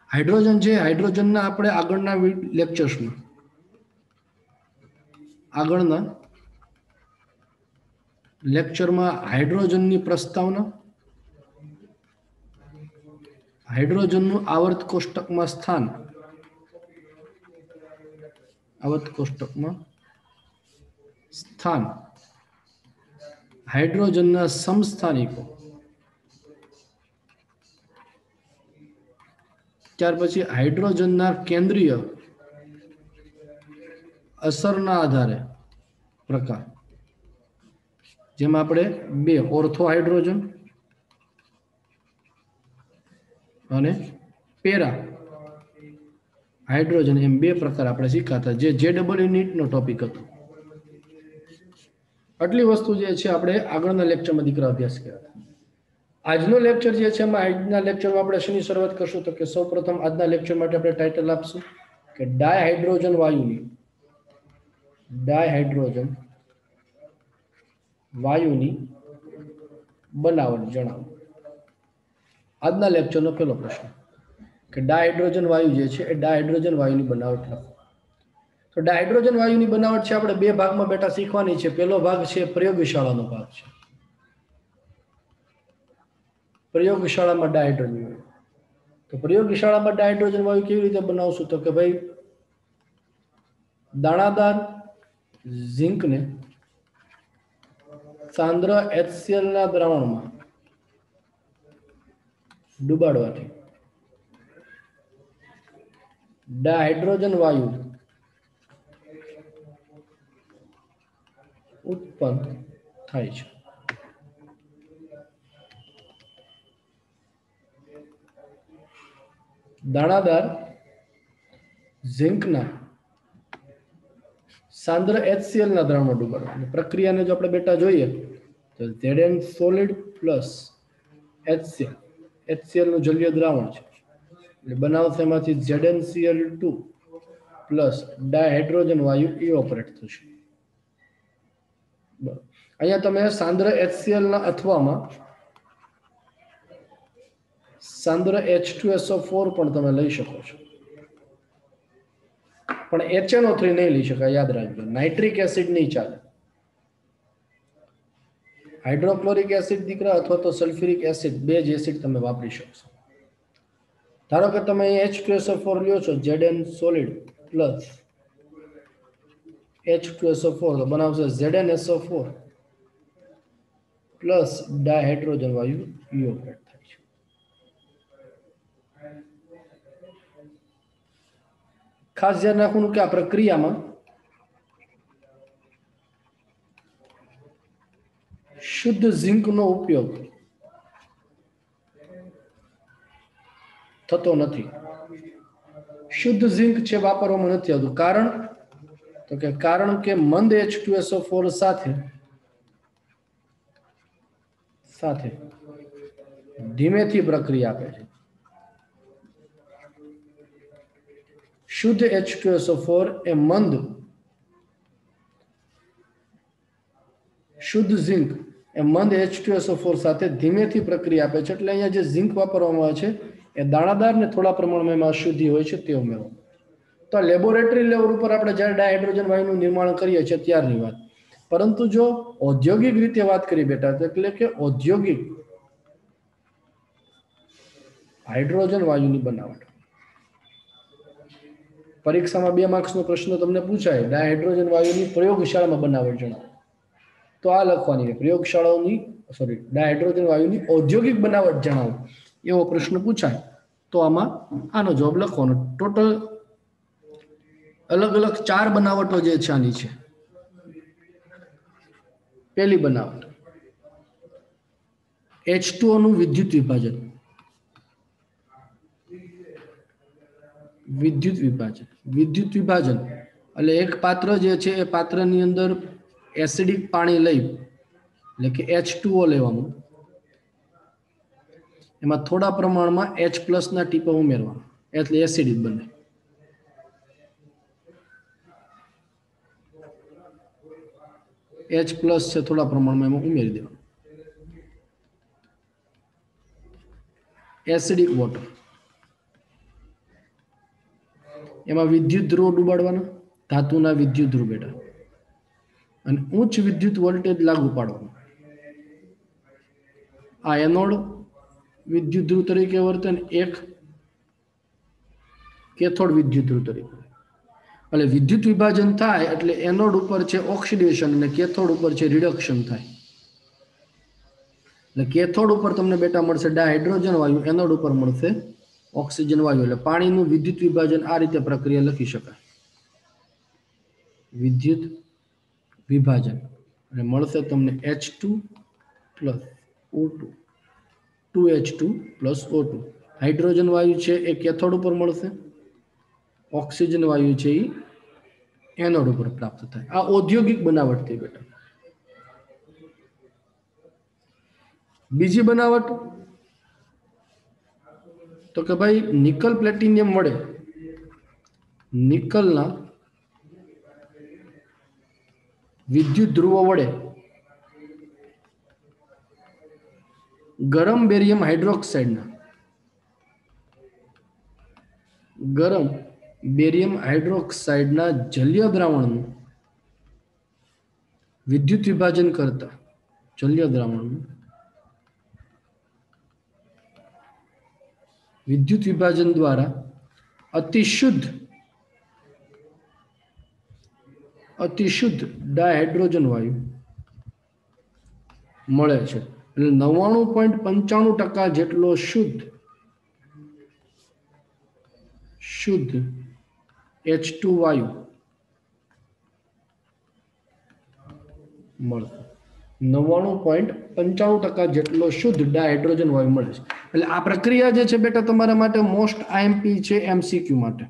Hydrogen है hydrogen अपने आगळना lectures में आगळना लेक्चर में हाइड्रोजन की प्रस्तावना हाइड्रोजन आवर्त कोष्टक में स्थान आवर्त कोष्टक में स्थान हाइड्रोजन समस्थानिको त्यार पछी हाइड्रोजन केंद्रीय असरना आधारे प्रकार जेम आपणे बे ऑर्थो हाइड्रोजन अने पेरा हाइड्रोजन एम बे प्रकार आपणे शीखाता जे JEE नीट नो टॉपिक हतो। आटली वस्तु जे छे आपणे आगळना लेक्चर में दीकरा अभ्यास कर्या। आजनो लेक्चर जे छे एमां आजना लेक्चर में आपणे शनी शरूआत करशुं तो के सौप्रथम आजना लेक्चर माटे आपणे टाइटल आपशुं के डायहाइड्रोजन वायुनी डायहाइड्रोजन वायुनी बनावट जणावो। आजना लेक्चर नो पहलो प्रश्न कि डायहाइड्रोजन वायु जे छे ए डायहाइड्रोजन वायुनी बनावट लखो। तो डायहाइड्रोजन वायुनी बनावट छे आपणे बे भागमां बेटा शीखवानी छे। पहलो भाग छे प्रयोगशाळानो भाग छे। प्रयोगशाळामां डायहाइड्रोजन वायु तो प्रयोगशाळामां डायहाइड्रोजन वायु केवी रीते बनावशुं तो के भाई दाणादार झिंक ने सांद्र HCl ना द्रावण में डुबाडवाथी डायहाइड्रोजन वायु उत्पन्न थाय छे। दाणादार झिंक ना सांद्र HCl ना द्रावण में डुबाडवा प्रक्रिया ने जो आपणे बेटा जोईए तो Zn solid plus HCl HCl નું જલીય દ્રાવણ છે એટલે બનાવશે એમાંથી ZnCl2 પ્લસ ડાયહાઇડ્રોજન વાયુ ઇવોપરેટ થશે। અહીંયા તમે સાંદ્ર HCl ના અથવામાં સાંદ્ર H2SO4 પણ તમે લઈ શકો છો પણ HNO3 નહીં લઈ શકાય યાદ રાખજો। નાઇટ્રિક એસિડ નહીં ચાલે। हाइड्रोक्लोरिक एसिड दीकरा अथवा तो सल्फ्यूरिक एसिड बेज एसिड तमे वापरी शकशो। धारो के तमे H2SO4 ल्यो छो Zn solid प्लस H2SO4 तो बनावशे ZnSO4 प्लस डायहाइड्रोजन वायु इवोपरेट थाय छे। खास ध्यान राखવાનું કે આ પ્રક્રિયામાં शुद्ध जिंक नो उपयोग थतो नथी। शुद्ध जिंक छे वापरवामां नथी आवतुं कारण तो के कारण के मंद H2SO4 साथे साथे धीमेथी प्रक्रिया आपे छे। शुद्ध H2SO4 ए मंद शुद्ध जिंक ए मंद H2SO4 साथे धीमेथी प्रक्रिया आपे छे। એટલે અહીંયા જે ઝિંક વાપરવામાં આવે છે એ દાણાદાર ને થોડા પ્રમાણમાં એમાં અશુદ્ધિ હોય છે તે ઉમેરવામાં। તો લેબોરેટરી લેવલ ઉપર આપણે જ્યારે ડાયહાઇડ્રોજન વાયુનું નિર્માણ કરીએ છીએ ત્યારની વાત। પરંતુ જો ઔદ્યોગિક રીતે વાત કરી બેટા તો એટલે કે ઔદ્યોગિક હાઇડ્રોજન વાયુની બનાવટ પરીક્ષામાં 2 માર્ક્સનો પ્રશ્ન તમને પૂછાય ડાયહાઇડ્રોજન વાયુની પ્રયોગશાળામાં બનાવટ જણાવો तो आ लखवानी है प्रयोगशालाओनी सॉरी डायहाइड्रोजन वायुनी औद्योगिक बनावट जणावो एवो प्रश्न पूछाय तो आमा आनो जवाब लखवानो। टोटल अलग अलग 4 बनावटो जे छे आनी छे। पहली बनावट H2O નું विद्युत विभाजन विद्युत विभाजन એટલે એક પાત્ર જે છે એ પાત્રની અંદર एसिडिक पानी लई એટલે કે H2O લેવાનું એમાં થોડા પ્રમાણમાં H+ ના ટીપા ઉમેરવા એટલે એસિડિક બને। H+ છે થોડા પ્રમાણમાં એમાં ઉમેરી દેવાનું। એસિડિક વોટર, એમાં વિદ્યુત ધ્રુવો ડૂબાડવાના, ધાતુના વિદ્યુત ધ્રુવ બેટા, અને ઉચ્ચ વિદ્યુત વોલ્ટેજ લાગુ પાડવાનું. આ એનોડ વિદ્યુત ધ્રુવ તરીકે વર્તે અને એક કેથોડ વિદ્યુત ધ્રુવ તરીકે. એટલે વિદ્યુત વિભાજન થાય એટલે એનોડ ઉપર છે ઓક્સિડેશન અને કેથોડ ઉપર છે રિડક્શન થાય. એટલે કેથોડ ઉપર તમને બેટા મળશે ડાયહાઇડ્રોજન વાયુ, એનોડ ઉપર મળશે ઓક્સિજન વાયુ. એટલે પાણીનું વિદ્યુત વિભાજન આ રીતે પ્રક્રિયા લખી શકાય. વિદ્યુત વિભાજન અને મળશે તમને H2 plus O2, 2H2 plus O2. Hydrogen વાયુ છે એ કેથોડ ઉપર મળશે, ઓક્સિજન વાયુ છે એ એનોડ ઉપર પ્રાપ્ત થાય. આ ઔદ્યોગિક બનાવટ થઈ બેટા. બીજી બનાવટ તો કે ભાઈ નિકલ પ્લેટિનિયમ વડે નિકલના વિદ્યુત ધ્રુવો વડે ગરમ બેરિયમ હાઇડ્રોક્સાઇડના જલીય દ્રાવણનું વિદ્યુત વિભાજન કરતા જલીય દ્રાવણનું વિદ્યુત વિભાજન દ્વારા અતિશુદ્ધ ડાયહાઇડ્રોજન વાયુ મળે છે. એટલે 99.95% જેટલો શુદ્ધ H2 વાયુ મળે. 99.95% જેટલો શુદ્ધ ડાયહાઇડ્રોજન વાયુ મળે છે. એટલે આ પ્રક્રિયા જે છે બેટા તમારા માટે મોસ્ટ આઈએમપી છે, એમસીક્યુ માટે.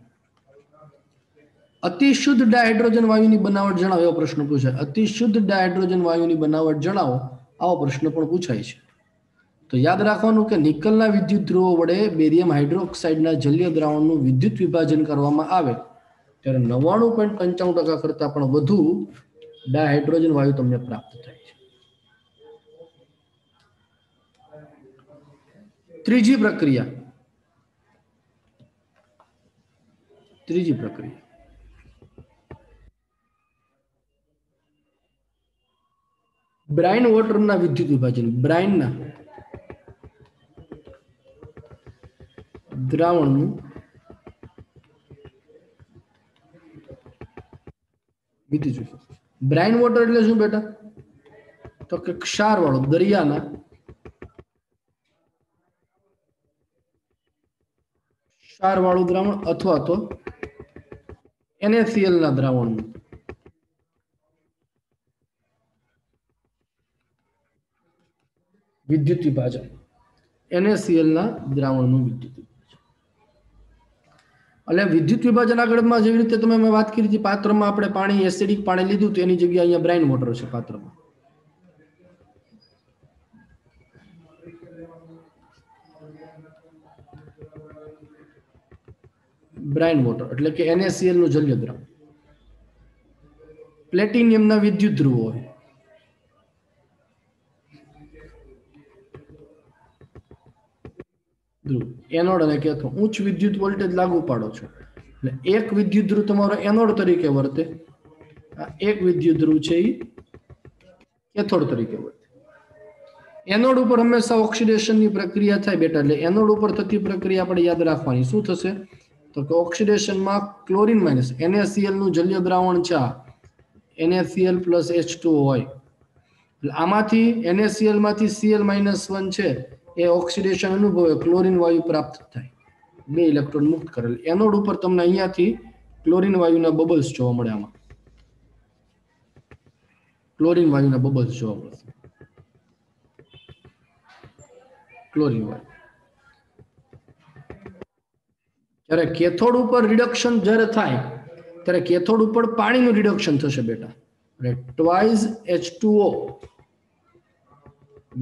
અતિશુદ્ધ ડાયહાઇડ્રોજન વાયુની બનાવટ જણાવો એવો પ્રશ્ન પૂછાય. અતિશુદ્ધ ડાયહાઇડ્રોજન વાયુની બનાવટ જણાવો આવો પ્રશ્ન પણ પૂછાય છે. તો યાદ રાખવાનું કે નિકલના વિદ્યુત ધ્રુવો વડે બેરિયમ હાઇડ્રોક્સાઇડના જલીય દ્રાવણનું વિદ્યુત વિભાજન કરવામાં આવે ત્યારે 99.95% કરતા પણ વધુ ડાયહાઇડ્રોજન વાયુ તમને પ્રાપ્ત થાય છે. ત્રીજી પ્રક્રિયા બ્રાઇન વોટરના વિદ્યુત વિભાજન. બ્રાઇનના દ્રાવણનું વિદ્યુત વિભાજન. બ્રાઇન વોટર એટલે શું બેટા? તો કે ક્ષાર વાળું દરિયાના દ્રાવણ અથવા તો NaCl ના દ્રાવણનું વિદ્યુત વિભાજન. NaCl ના દ્રાવણનું વિદ્યુત વિભાજન. એટલે વિદ્યુત વિભાજન આગળમાં જેવી રીતે તમે મેં વાત કરી હતી, પાત્રમાં આપણે પાણી એસિડિક પાણી લીધું તો એની જગ્યાએ અહીંયા બ્રાઇન વોટર છે પાત્રમાં. બ્રાઇન વોટર એટલે કે NaCl નું જલીય દ્રાવણ. પ્લેટિનિયમના વિદ્યુત ધ્રુવો હોય, એનોડ અને કેથોડ. ઉચ્ચ વિદ્યુત વોલ્ટેજ લાગુ પાડો છો એટલે એક વિદ્યુત ધ્રુવ તમારો એનોડ તરીકે વર્તે, એક વિદ્યુત ધ્રુવ છે એ કેથોડ તરીકે વર્તે. એનોડ ઉપર હંમેશા ઓક્સિડેશનની પ્રક્રિયા થાય બેટા. એટલે એનોડ ઉપર થતી પ્રક્રિયા આપણે યાદ રાખવાની. શું થશે? તો કે ઓક્સિડેશનમાં ક્લોરીન માઇનસ NaCl નું જલીય દ્રાવણ છે, NaCl પ્લસ H2O હોય. એટલે આમાંથી NaCl માંથી Cl-1 છે એ ઓક્સિડેશન અનુભવે ક્લોરીન વાયુ પ્રાપ્ત થાય, 2 ઇલેક્ટ્રોન મુક્ત કરેલ. એનોડ ઉપર તમને અહીંયાથી ક્લોરીન વાયુના બબલ્સ જોવા મળે. આમાં ક્લોરીન વાયુના બબલ્સ જોવા મળે. ક્લોરીન વાયુ જ્યારે કેથોડ ઉપર રિડક્શન જ્યારે થાય ત્યારે કેથોડ ઉપર પાણીનું રિડક્શન થશે બેટા. એટલે ટ્વાઇસ H2O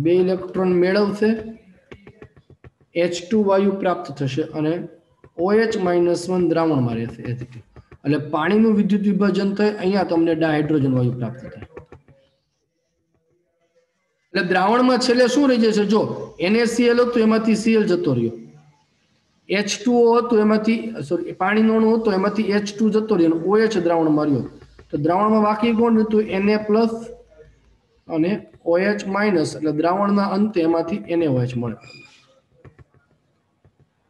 2 ઇલેક્ટ્રોન મેળવશે, H2 વાયુ પ્રાપ્ત થશે અને OH-1 દ્રાવણમાં રહેશે. એટલે પાણીનું વિદ્યુત વિભાજન થાય, અહીંયા તમને ડાયહાઇડ્રોજન વાયુ પ્રાપ્ત થાય. એટલે દ્રાવણમાં છેલ્લે શું રહી જશે? જો NaCl હતું એમાંથી Cl જતો રહ્યો, H2O હતું એમાંથી સોરી પાણીનું અણુ હતું એમાંથી H2 જતો રહ્યો, OH દ્રાવણમાં રહ્યો. તો દ્રાવણમાં બાકી કોણ હતું? Na+ અને OH-, એટલે દ્રાવણના અંતે એમાંથી NaOH મળે.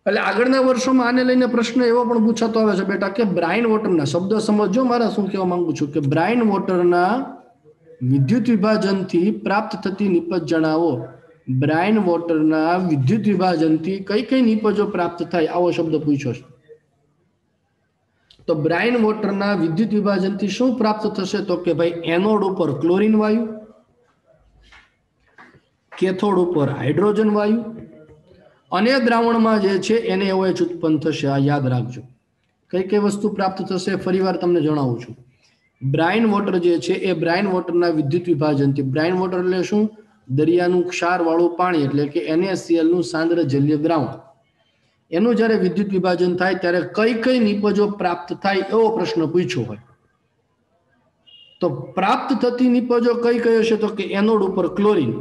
એટલે આગળના વર્ષોમાં આને લઈને પ્રશ્ન એવો પણ પૂછાતો આવે છે બેટા કે બ્રાઇન વોટરના શબ્દ સમજો મારા, શું કહેવા માંગુ છું કે બ્રાઇન વોટરના વિદ્યુત વિભાજનથી પ્રાપ્ત થતી નિપજ જણાવો. બ્રાઇન વોટરના વિદ્યુત વિભાજનથી કઈ કઈ નિપજો પ્રાપ્ત થાય, આવો શબ્દ પૂછ્યો છે. તો બ્રાઇન વોટરના વિદ્યુત વિભાજનથી શું પ્રાપ્ત થશે? તો કે ભાઈ એનોડ ઉપર ક્લોરીન વાયુ, કેથોડ ઉપર હાઇડ્રોજન વાયુ અને દ્રાવણમાં જે છે NaOH ઉત્પન્ન થશે. આ યાદ રાખજો. કઈ કઈ વસ્તુ પ્રાપ્ત થશે ફરીવાર તમને જણાવું છું. બ્રાઇન વોટર જે છે એ બ્રાઇન વોટરના વિદ્યુત વિભાજનથી, બ્રાઇન વોટર એટલે શું? દરિયાનું ક્ષારવાળું પાણી, એટલે કે NaCl નું સાંદ્ર જલીય દ્રાવણ. એનું જ્યારે વિદ્યુત વિભાજન થાય ત્યારે કઈ કઈ નિપજો પ્રાપ્ત થાય એવો પ્રશ્ન પૂછ્યો હોય તો પ્રાપ્ત થતી નિપજો કઈ કઈ હશે? તો કે એનોડ ઉપર ક્લોરીન,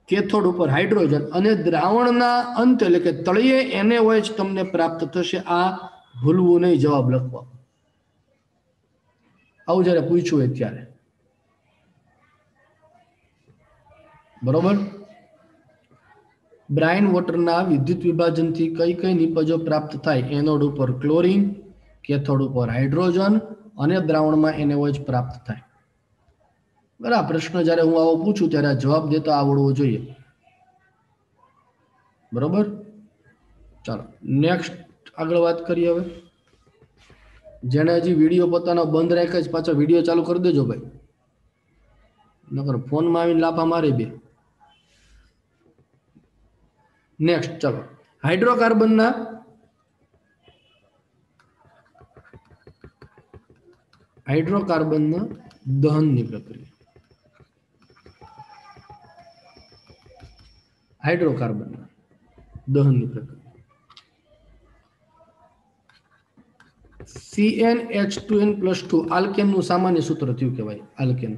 કેથોડ ઉપર હાઇડ્રોજન અને દ્રાવણના અંતે એટલે કે તળિયે NaOH તમને પ્રાપ્ત થશે. આ ભૂલવું નહીં જવાબ લખવા. આવું જયારે પૂછ્યું હોય ત્યારે, બરોબર. બ્રાઇન વોટરના વિદ્યુત વિભાજનથી કઈ કઈ નિપજો પ્રાપ્ત થાય? એનોડ ઉપર ક્લોરીન, કેથોડ ઉપર હાઇડ્રોજન અને દ્રાવણમાં NaOH પ્રાપ્ત થાય. બરાબર. પ્રશ્ન જયારે હું આવો પૂછું ત્યારે જવાબ દેતા આવડવો જોઈએ. બરોબર. ચાલો નેક્સ્ટ આગળ વાત કરીએ. હવે જેને હજી વિડીયો પોતાનો બંધ રાખ્યો છે પાછો વિડીયો ચાલુ કરી દેજો ભાઈ, નકર ફોનમાં આવીને લાફા મારે બે. નેક્સ્ટ ચાલો, હાઇડ્રોકાર્બનના દહનની પ્રક્રિયા. હાઇડ્રોકાર્બનના દહનની પ્રક્રિયા. CnH2n+2 આલ્કેનનું સામાન્ય સૂત્ર થયું કહેવાય. આલ્કેન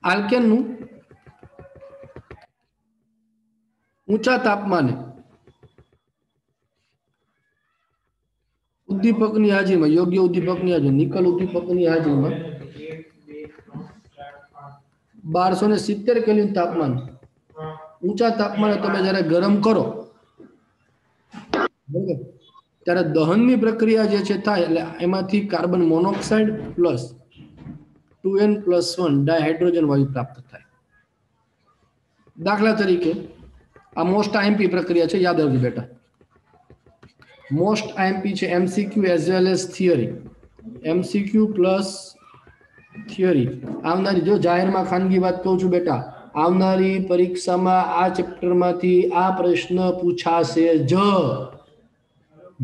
આલ્કેનનું ઊંચા તાપમાને ઉદ્દીપકની હાજરીમાં, યોગ્ય ઉદ્દીપકની હાજરીમાં, નિકલ ઉદ્દીપકની હાજરીમાં 1270 કેલ્વિન તાપમાન, ઊંચા તાપમાને તમે જ્યારે ગરમ કરો બરાબર ત્યારે દહનની પ્રક્રિયા જે છે થાય, એટલે એમાંથી carbon monoxide plus 2n+1 dihydrogen વાયુ પ્રાપ્ત થાય. દાખલા તરીકે આ મોસ્ટ IMP પ્રક્રિયા છે, યાદ રાખજો બેટા. મોસ્ટ IMP છે, MCQ as well as theory, MCQ plus theory. આવનારી, જો જાહેરમાં ખાનગી વાત કહું છું બેટા, આવનારી પરીક્ષામાં આ ચેપ્ટરમાંથી આ પ્રશ્ન પૂછાશે જ.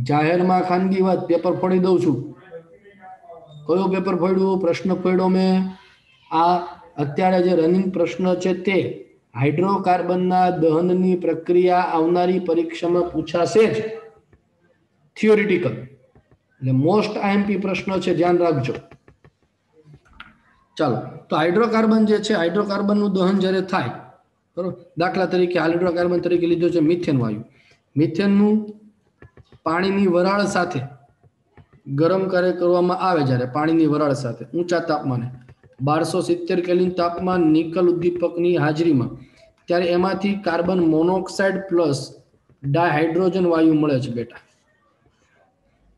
જાહેરમાં ખાનગી વાત, પેપર ફોડી દઉં છું. કયો પેપર ફોડ્યું? પ્રશ્ન ફોડ્યો મેં. આ અત્યારે જે રનિંગ પ્રશ્ન છે તે હાઇડ્રોકાર્બનના દહનની પ્રક્રિયા આવનારી પરીક્ષામાં પૂછાશે જ, થિયોરિટિકલ. એટલે મોસ્ટ IMP પ્રશ્ન છે, ધ્યાન રાખજો. ચાલો, તો હાઇડ્રોકાર્બન જે છે, હાઇડ્રોકાર્બનનું દહન જ્યારે થાય બરોબર, દાખલા તરીકે હાઇડ્રોકાર્બન તરીકે લીધો છે મિથેન વાયુ. મિથેનનું પાણીની વરાળ સાથે ગરમ કાર્ય કરવામાં આવે, જ્યારે પાણીની વરાળ સાથે ઊંચા તાપમાને 1270 કેલ્વિન તાપમાન નિકલ ઉદ્દીપકની હાજરીમાં, ત્યારે એમાંથી કાર્બન મોનોક્સાઇડ પ્લસ ડાયહાઇડ્રોજન વાયુ મળે છે બેટા.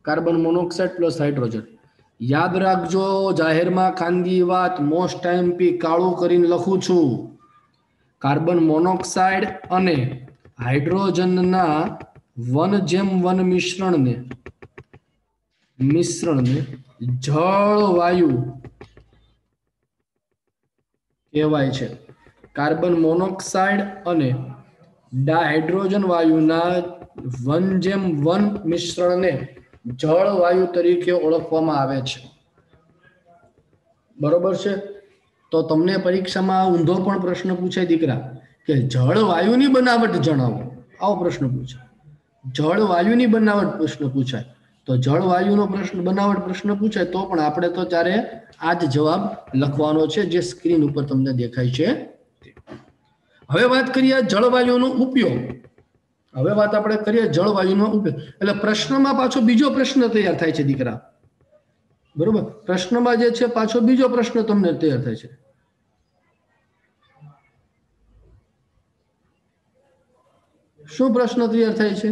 Carbon monoxide plus hydrogen. યાદ રાખજો, જાહેરમાં ખાનગી વાત, મોસ્ટ IMP કાળું કરીને લખું છું. કાર્બન મોનોક્સાઇડ અને હાઇડ્રોજનના 1:1 મિશ્રણને જળવાયુ કહેવાય છે. કાર્બન મોનોક્સાઇડ અને ડાયહાઇડ્રોજન વાયુના 1:1 મિશ્રણને જળવાયુ તરીકે ઓળખવામાં આવે છે. બરોબર છે. તો તમને પરીક્ષામાં ઊંધો પણ પ્રશ્ન પૂછાય દીકરા કે જળવાયુની બનાવટ જણાવો, આવો પ્રશ્ન પૂછાય. જળવાયુની બનાવટ પ્રશ્ન પૂછાય તો જળવાયુનો બનાવટ પ્રશ્ન પૂછાય તો પણ આપણે તો ત્યારે આ જ જવાબ લખવાનો છે જે સ્ક્રીન ઉપર તમને દેખાય છે હવે વાત કરીએ જળવાયુનો ઉપયોગ. હવે વાત આપણે કરીએ જળવાયુનો ઉપયોગ. એટલે પ્રશ્નમાં પાછો બીજો પ્રશ્ન તૈયાર થાય છે દીકરા, બરોબર? પ્રશ્નમાં જે છે પાછો બીજો પ્રશ્ન તમને તૈયાર થાય છે. શું પ્રશ્ન તૈયાર થાય છે?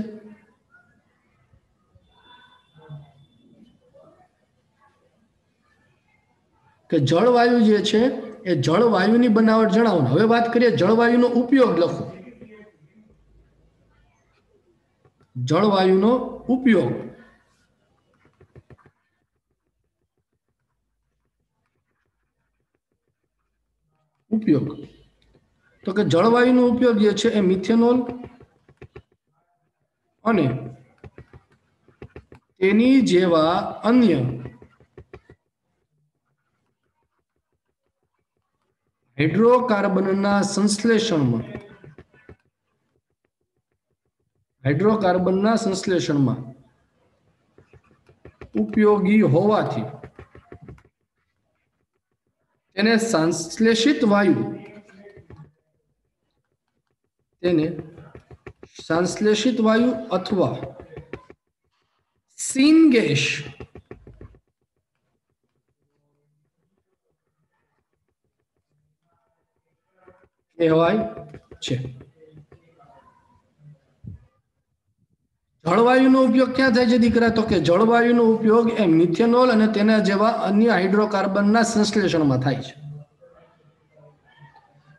કે જળવાયુ જે છે એ જળવાયુની બનાવટ જણાવો. હવે વાત કરીએ જળવાયુનો ઉપયોગ લખો. જળવાયુનો ઉપયોગ. ઉપયોગ તો કે જળવાયુનો ઉપયોગ જે છે એ મિથેનોલ અને તેની જેવા અન્ય હાઇડ્રોકાર્બનના સંશ્લેષણમાં ઉપયોગી હોવાથી તેને સંશ્લેષિત વાયુ અથવા સિનગેસ કહેવાય છે. જળવાયુનો ઉપયોગ ક્યાં થાય છે દીકરા? તો કે જળવાયુનો ઉપયોગ એ મિથેનોલ અને તેના જેવા અન્ય હાઇડ્રોકાર્બનના સંશ્લેષણમાં થાય છે.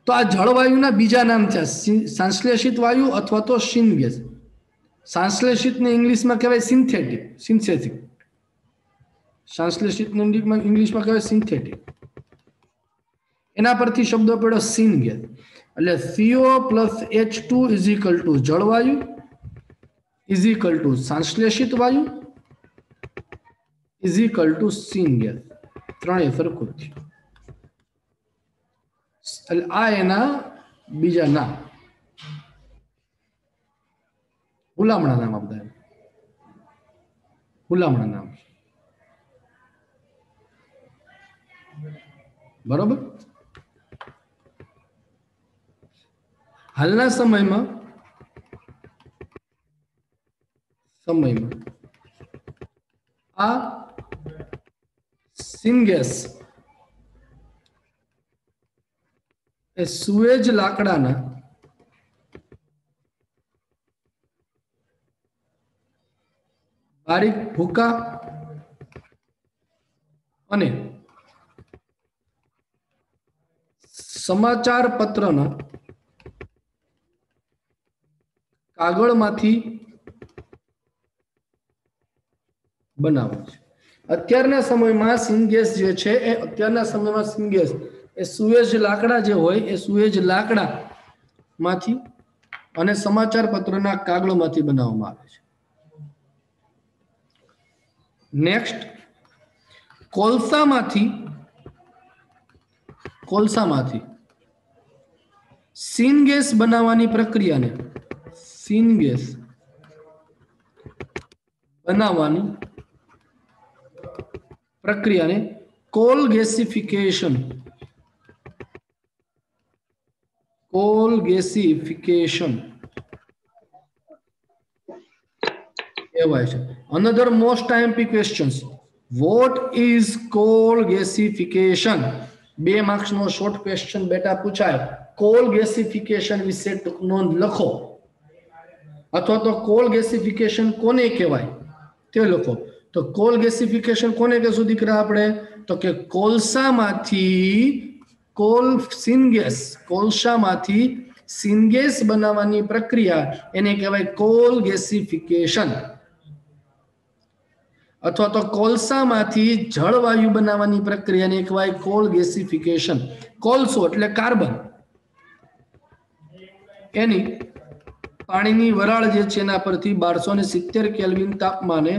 તો આ જળવાયુના બીજા નામ છે સંશ્લેષિત વાયુ અથવા તો સિનગેસ. સંશ્લેષિતને ઇંગ્લિશમાં કહેવાય સિન્થેટિક. સંશ્લેષિતને ઇંગ્લિશમાં કહેવાય સિન્થેટિક. એના પરથી શબ્દ પડ્યો સિનગેસ. એટલે CO + H2 = જળવાયુ = સંશ્લેષિત વાયુ = સિનગેસ. ત્રણેય સરખું જ છે. એટલે આ એના બીજા નામ, હુલામણા નામ. બધા હુલામણા નામ, બરોબર? હાલના સમયમાં આ સિનગેસ એ સુએજ લાકડાના બારીક ભૂકા અને સમાચાર પત્રના કાગળમાંથી બનાવે છે. અત્યારના સમયમાં સિનગેસ જે છે એ સુએજ લાકડા જે હોય એ સુએજ લાકડામાંથી અને સમાચાર પત્રના કાગળમાંથી બનાવવામાં આવે છે. નેક્સ્ટ, કોલસામાંથી સિનગેસ બનાવવાની પ્રક્રિયાને કોલ ગેસિફિકેશન કહેવાય છે. Another most IMP questions, what is coal gasification? 2 marks નો શોર્ટ ક્વેશ્ચન બેટા પૂછાય. કોલ ગેસિફિકેશન વિશે ટૂંક નોંધ લખો, અથવા તો કોલ ગેસિફિકેશન કોને કહેવાય તે લખો. તો કોલ ગેસિફિકેશન કોને કહેશું દીકરા આપણે? તો કે કોલસામાંથી સિનગેસ બનાવવાની પ્રક્રિયા એને કહેવાય કોલ ગેસિફિકેશન. અથવા તો કોલસામાંથી જળવાયુ બનાવવાની પ્રક્રિયાને કહેવાય કોલ ગેસિફિકેશન. કોલસો એટલે કાર્બન, એની પાણીની વરાળ જે છે એના પરથી 1270 કેલ્વિન તાપમાને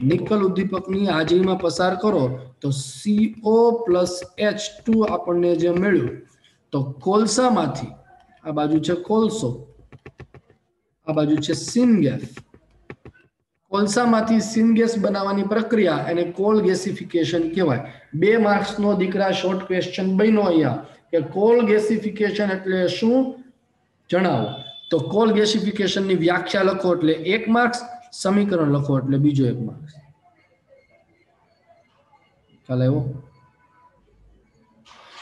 નિકલ ઉદ્દીપકની હાજરીમાં પસાર કરો તો CO + H2 આપણને જે મળ્યું. તો કોલસામાંથી, આ બાજુ છે કોલસો, આ બાજુ છે સિનગેસ. કોલસામાંથી સિનગેસ બનાવવાની પ્રક્રિયા એને કોલ ગેસિફિકેશન કહેવાય. 2 માર્ક્સનો દીકરા શોર્ટ ક્વેશ્ચન બન્યો અહીંયા કે કોલ ગેસિફિકેશન એટલે શું જણાવો. તો કોલ ગેસિફિકેશનની વ્યાખ્યા લખો એટલે 1 માર્ક્સ, સમીકરણ લખો એટલે બીજો 1 માર્ક્સ. ચાલે એવું.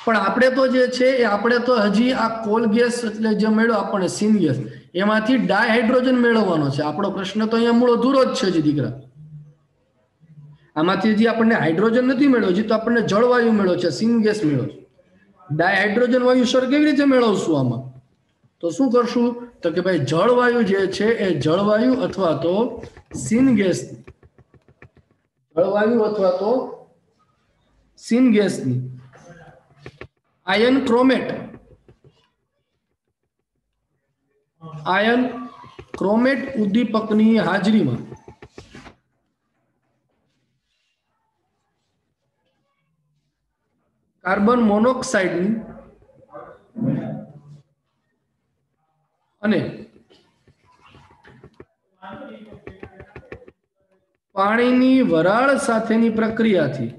પણ આપણે તો જે છે એ આપણે તો હજી આ કોલ ગેસ એટલે જે મળ્યો આપણને સીન ગેસ, એમાંથી ડાયહાઇડ્રોજન મેળવવાનો છે. આપણો પ્રશ્ન તો અહીંયા મૂળ અધૂરો જ છે હજી દીકરા. આમાંથી હજી આપણને હાઇડ્રોજન નથી મળ્યો, હજી તો આપણને જળવાયુ મળ્યો છે, સીન ગેસ મળ્યો છે. ડાયહાઇડ્રોજન વાયુ સર કેવી રીતે મેળવશું આમાં? તો શું કરશું? તો કે ભાઈ જળવાયુ જે છે એ જળવાયુ અથવા તો સીન ગેસ, જળવાયુ અથવા તો સીન ગેસની આયન ક્રોમેટ, આયન ક્રોમેટ ઉદ્દીપકની હાજરીમાં કાર્બન મોનોક્સાઇડની અને પાણીની વરાળ સાથેની પ્રક્રિયાથી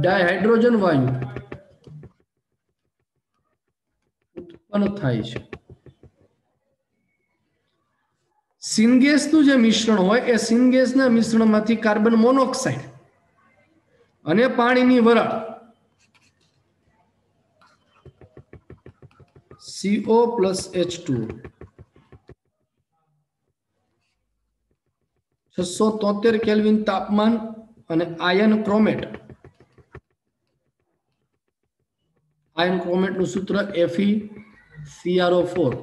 ડાયહાઇડ્રોજન વાયુ ઉત્પન્ન થાય છે. સિનગેસનું જે મિશ્રણ હોય એ સિનગેસના મિશ્રણમાંથી કાર્બન મોનોક્સાઇડ અને પાણીની વરાળ CO પ્લસ H2O 673 કેલ્વિન તાપમાન અને આયન ક્રોમેટનું સૂત્ર FeCrO4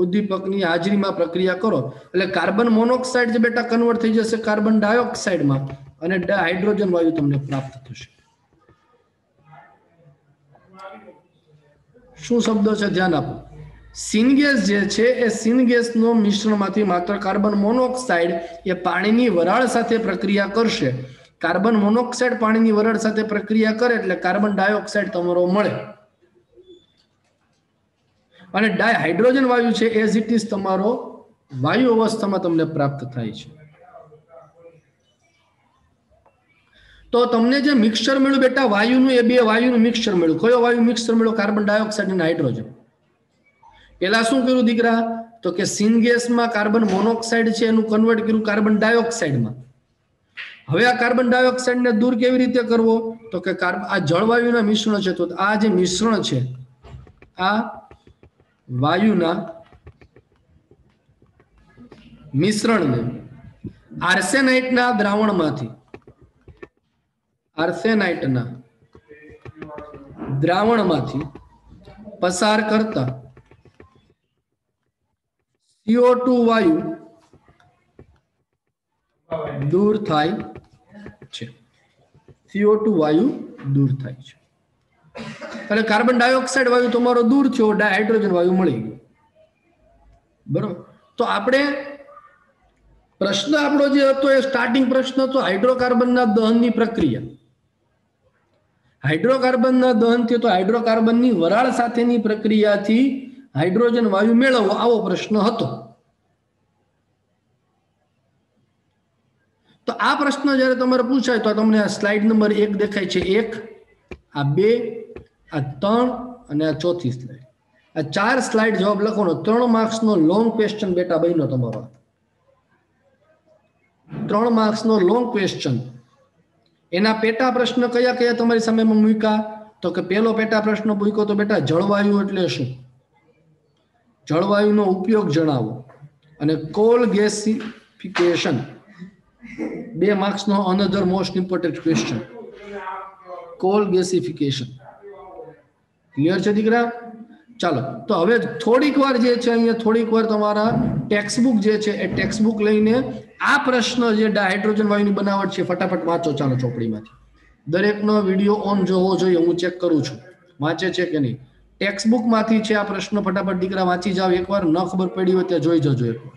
ઉદ્દીપકની હાજરીમાં પ્રક્રિયા કરો એટલે કાર્બન મોનોક્સાઇડ જે બેટા કન્વર્ટ થઈ જશે કાર્બન ડાયોક્સાઇડમાં અને હાઇડ્રોજન વાયુ તમને પ્રાપ્ત થશે. શું શબ્દો છે ધ્યાન આપો. સિનગેસ જે છે એ સિનગેસનો મિશ્રણમાંથી માત્ર કાર્બન મોનોક્સાઇડ એ પાણીની વરાળ સાથે પ્રક્રિયા કરશે. કાર્બન મોનોક્સાઇડ પાણીની વરાળ સાથે પ્રક્રિયા કરે એટલે કાર્બન ડાયોક્સાઇડ તમારો મળે અને ડાયહાઇડ્રોજન વાયુ છે એઝ ઇટ ઇઝ તમારો વાયુ અવસ્થામાં તમને પ્રાપ્ત થાય છે. તો તમને જે મિક્સચર મળ્યું બેટા વાયુનું, એ બે વાયુનું મિક્સચર મળ્યું. કયો વાયુ મિક્સચર મળ્યો? કાર્બન ડાયોક્સાઇડ અને હાઇડ્રોજન. પેલા શું કર્યું દીકરા? તો કે સિનગેસમાં કાર્બન મોનોક્સાઇડ છે એનું કન્વર્ટ કર્યું કાર્બન ડાયોક્સાઇડમાં. હવે આ કાર્બન ડાયોક્સાઇડને દૂર કેવી રીતે કરવો? તો કે આ જળવાયુના મિશ્રણ છે, તો આ જે મિશ્રણ છે આ વાયુના મિશ્રણને આર્સેનાઇટના દ્રાવણમાંથી પસાર કરતા CO2 વાયુ દૂર થાય છે. CO2 વાયુ દૂર થાય છે એટલે કાર્બન ડાયોક્સાઇડ વાયુ તમારો દૂર થયો, ડાયહાઇડ્રોજન વાયુ મળી ગયો. બરોબર. તો આપણે પ્રશ્ન આપણો જે હતો એ સ્ટાર્ટિંગ પ્રશ્ન હતો હાઇડ્રોકાર્બનના દહનની પ્રક્રિયા. હાઇડ્રોકાર્બનના દહનથી તો હાઇડ્રોકાર્બનની વરાળ સાથેની પ્રક્રિયાથી હાઇડ્રોજન વાયુ મેળવવો, આવો પ્રશ્ન હતો. તો આ પ્રશ્ન જ્યારે તમારે પૂછાય તો તમને આ સ્લાઇડ નંબર 1 દેખાય છે, 1, આ 2, આ 3 અને આ ચોથી સ્લાઇડ. આ 4 સ્લાઇડ જવાબ લખવાનો. 3 માર્ક્સનો લોંગ ક્વેશ્ચન બેટા બન્યો તમારો. 3 માર્ક્સનો લોંગ ક્વેશ્ચન. એના પેટા પ્રશ્ન કયા કયા તમારી સામે મૂક્યા? તો કે પહેલો પેટા પ્રશ્ન મૂક્યો તો બેટા જળવાયુ એટલે શું, જળવાયુનો ઉપયોગ જણાવો, અને કોલ ગેસિફિકેશન 2 માર્ક્સનો another most important question, coal gasification. Clear છે દીકરા? ચાલો તો હવે થોડીક વાર જે છે અહીંયા થોડીક વાર તમારા ટેક્સ્ટબુક જે છે એ ટેક્સ્ટબુક લઈને આ પ્રશ્ન જે હાઇડ્રોજન વાયુની બનાવટ છે ફટાફટ વાંચો. ચાલો ચોપડીમાંથી દરેકનો વિડીયો ઓન જોવો જોઈએ, હું ચેક કરું છું વાંચે છે કે નહીં. ટેક્સ્ટબુકમાંથી છે આ પ્રશ્ન, ફટાફટ દીકરા વાંચી જાવ. એકવાર ન ખબર પડી હોય ત્યાં જોઈ જજો એકવાર.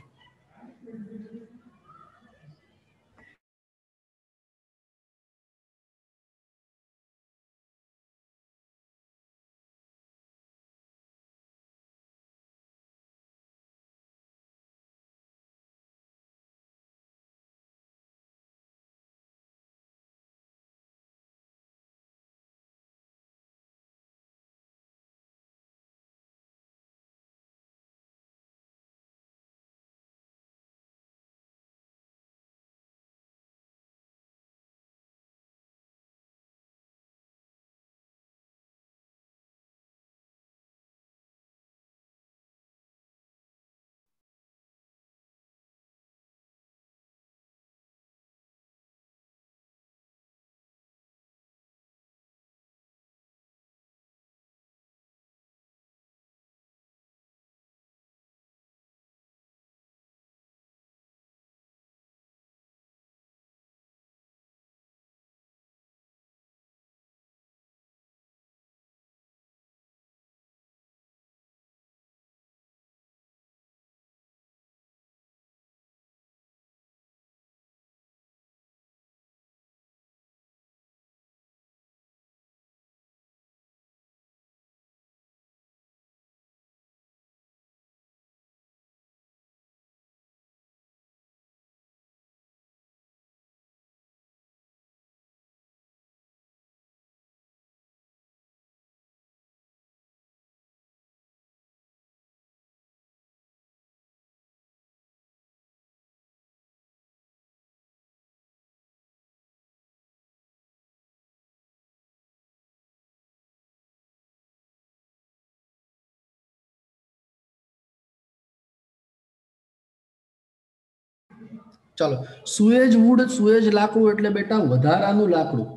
ચાલો, સુએજ વુડ, સુએજ લાકડું એટલે બેટા વધારાનું લાકડું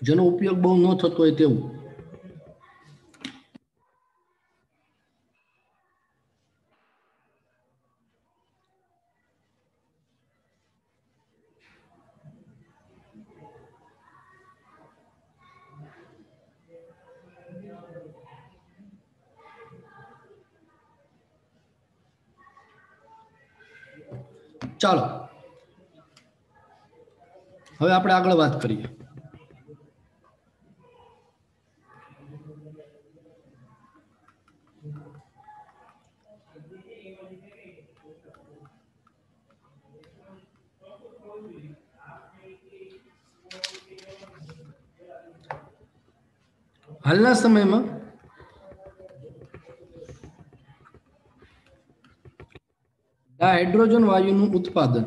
જેનો ઉપયોગ બહુ ન થતો હોય તેવું. ચાલો, હવે આપણે આગળ વાત કરીએ. હાલના સમયમાં હાઇડ્રોજન વાયુનું ઉત્પાદન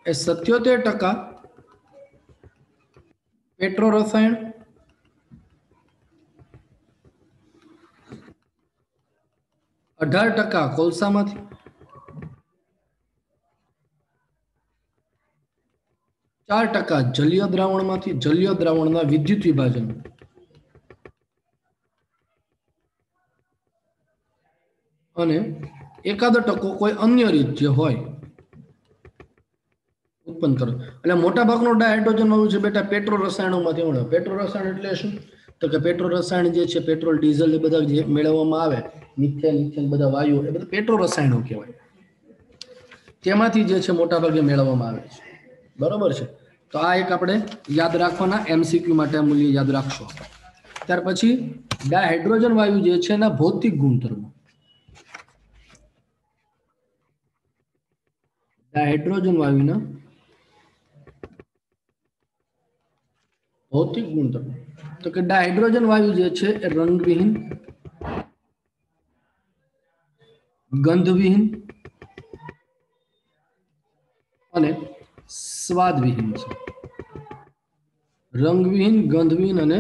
એ 77% પેટ્રો રસાયણ, 18% કોલસામાંથી, 4% જલીય દ્રાવણમાંથી, જલીય દ્રાવણના વિદ્યુત વિભાજન, અને 1% કોઈ અન્ય રીત જે હોય ઉત્પન્ન કરો. એટલે મોટા ભાગનો ડાયહાઇડ્રોજન વાયુ છે બેટા પેટ્રો રસાયણોમાંથી મળે. પેટ્રો રસાયણ એટલે શું? તો કે પેટ્રો રસાયણ જે છે, પેટ્રોલ, ડીઝલ એ બધા જે મેળવવામાં આવે, મિથેન, ઇથેન બધા વાયુ એ બધા પેટ્રો રસાયણો કહેવાય. તેમાંથી જે છે મોટા ભાગે મેળવવામાં આવે છે. બરોબર છે? તો આ એક આપણે યાદ રાખવાના, MCQ માટે આ મૂલ્ય યાદ રાખશો. ત્યાર પછી ડાયહાઇડ્રોજન વાયુ જે છે એના ભૌતિક ગુણધર્મો. ડાયહાઇડ્રોજન વાયુના ભૌતિક ગુણધર્મો. તો કે ડાયહાઇડ્રોજન વાયુ જે છે એ રંગવિહીન, ગંધવિહીન અને સ્વાદવિહીન છે. રંગવિહીન, ગંધવિહીન અને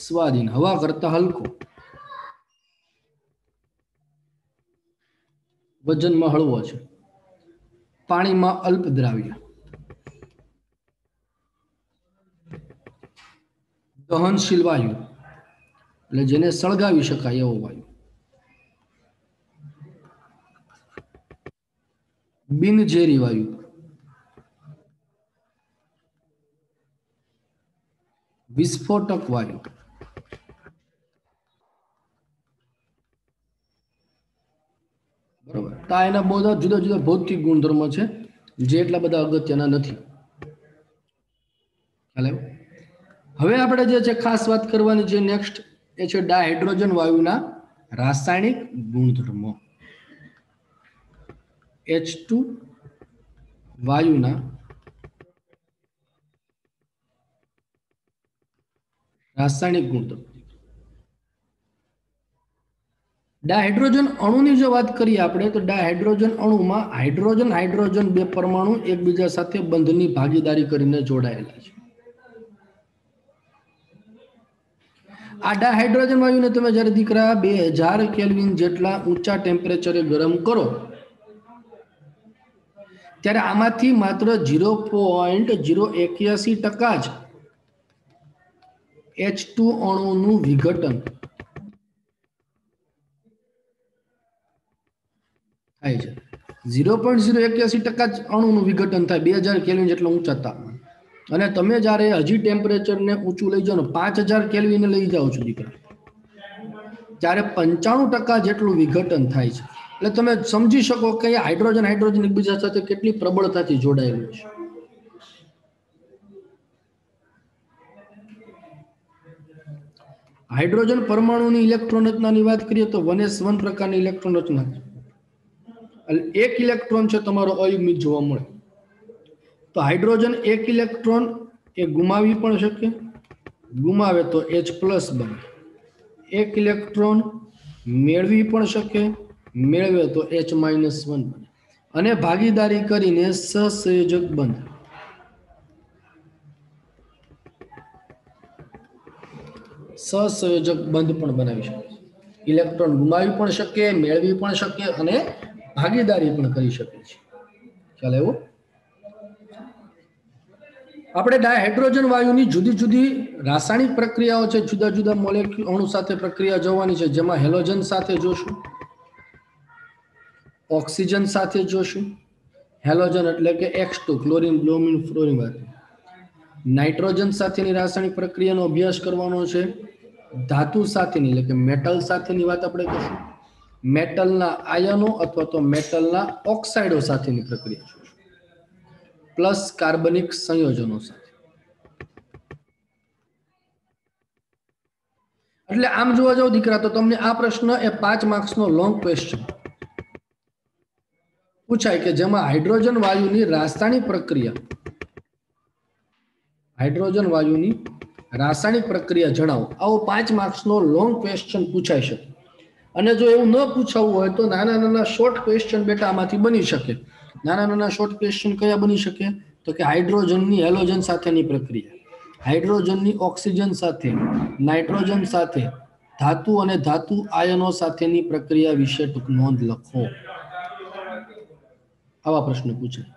સ્વાદહીન. હવા કરતા હલકો, વજનમાં હળવો છે, પાણીમાં અલ્પ દ્રાવ્ય, દહનશીલ વાયુ એટલે જેને સળગાવી શકાય એવો વાયુ, બિનઝેરી વાયુ, વિસ્ફોટક વાયુ, બરોબર. તો આ એના બધા જુદા જુદા ભૌતિક ગુણધર્મો છે જે એટલા બધા અગત્યના નથી. ખ્યાલ આવ્યો? હવે આપણે જે છે ખાસ વાત કરવાની છે નેક્સ્ટ, એ છે ડાયહાઇડ્રોજન વાયુના રાસાયણિક ગુણધર્મો. H2 વાયુના રાસાયણિક ગુણધર્મો. ડાયહાઇડ્રોજન અણુની જો વાત કરીએ આપણે, તો ડાયહાઇડ્રોજન અણુમાં હાઇડ્રોજન હાઇડ્રોજન બે પરમાણુ એકબીજા સાથે બંધની ભાગીદારી કરીને જોડાયેલા છે. આ ડાયહાઇડ્રોજન વાયુને તમે જ્યારે દીકરા 2000 કેલ્વિન જેટલા ઊંચા ટેમ્પરેચરે ગરમ કરો ત્યારે આમાંથી માત્ર 0.081% જ H2 અણુનું વિઘટન થાય છે. 0.081% જ અણુનું વિઘટન થાય 2000 કેલ્વિન જેટલા ઊંચા તાપમાન. અને તમે જ્યારે હજી ટેમ્પરેચરને ઊંચું લઈ જાઓ ને 5000 કેલ્વિને લઈ જાઓ છો દીકરા, ત્યારે 95% જેટલું વિઘટન થાય છે. એટલે તમે સમજી શકો કે હાઇડ્રોજન હાઇડ્રોજન એકબીજા સાથે કેટલી પ્રબળતાથી જોડાયેલું છે. હાઇડ્રોજન પરમાણુની ઇલેક્ટ્રોન રચનાની વાત કરીએ તો 1s1 પ્રકારની ઇલેક્ટ્રોન રચના છે. એક ઇલેક્ટ્રોન છે તમારો અયુગ્મિત જોવા મળે, તો હાઇડ્રોજન એક ઇલેક્ટ્રોન એ ગુમાવી પણ શકે, ગુમાવે તો H+ બને. એક ઇલેક્ટ્રોન મેળવી પણ શકે, મેળવે તો H- બને. અને ભાગીદારી કરીને સહસંયોજક બંધ, સહસંયોજક બંધ પણ બનાવી શકે. ઇલેક્ટ્રોન ગુમાવી પણ શકે, મેળવી પણ શકે અને ભાગીદારી પણ કરી શકે છે. ખ્યાલ આવ્યો? આપણે હાઇડ્રોજન વાયુની જુદી જુદી રાસાયણિક પ્રક્રિયાઓ છે, જુદા જુદા મોલેક્યુલ અણુ સાથે પ્રક્રિયા જોવાની છે, જેમાં હેલોજન સાથે જોશું, ઓક્સિજન સાથે જોશું. હેલોજન એટલે કે X2 chlorine, bromine, fluorine. Nitrogen સાથેની રાસાયણિક પ્રક્રિયાનો અભ્યાસ કરવાનો છે. ધાતુ સાથેની એટલે કે મેટલ સાથેની વાત આપણે કરશું. મેટલના આયનો અથવા તો મેટલના ઓક્સાઇડો સાથેની પ્રક્રિયા જોશું, પ્લસ કાર્બનિક સંયોજનો સાથે. એટલે આમ જોવા જાવ દીકરા તો તમને આ પ્રશ્ન એ 5 માર્ક્સનો લોંગ ક્વેશ્ચન પૂછાય કે જેમાં હાઇડ્રોજન વાયુની રાસાયણિક પ્રક્રિયા જણાવો. આવો 5 માર્ક્સનો લોંગ ક્વેશ્ચન પૂછાઈ શકે. અને જો એવું ન પૂછાવું હોય તો નાના નાના શોર્ટ ક્વેશ્ચન બેટા આમાંથી બની શકે. નાના નાના શોર્ટ ક્વેશ્ચન કયા બની શકે? તો કે હાઇડ્રોજનની હેલોજન સાથેની પ્રક્રિયા, હાઇડ્રોજનની ઓક્સિજન સાથે, નાઇટ્રોજન સાથે, ધાતુ અને ધાતુ આયનો સાથેની પ્રક્રિયા વિશે ટૂંક નોંધ લખો. આવા પ્રશ્ન પૂછાય.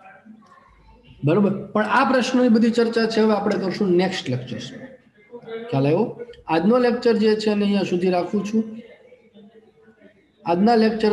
બરોબર, પણ આ પ્રશ્નોની બધી ચર્ચા છે હવે આપણે કરશું નેક્સ્ટ લેક્ચર. ખ્યાલ આવ્યો? આજનો લેક્ચર જે છે એને અહીંયા સુધી રાખું છું. આજના લેક્ચર